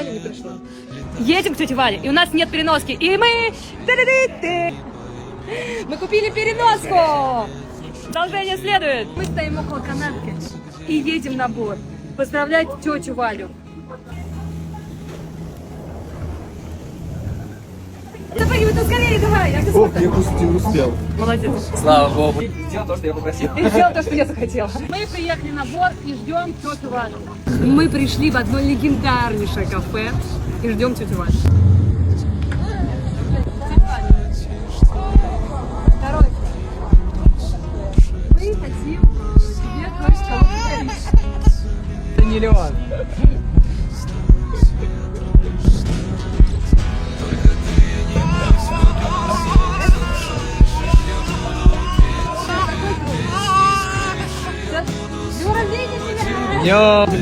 Не пришла. Едем к тете Вале, и у нас нет переноски. И мы... Мы купили переноску! Продолжение следует. Мы стоим около канатки и едем на борт. Поздравлять тетю Валю. Давай, вот скорее, давай. Я успел. Молодец. Слава богу. Сделал то, что я попросил. Ты сделал то, что я захотела. Мы приехали на борт и ждем тетю Валю. Мы пришли в одно легендарнейшее кафе и ждем тетю Валю. Второй. Мы хотим тебе кое-что подарить. Это не Леон. Днем рождения тебя! Днем!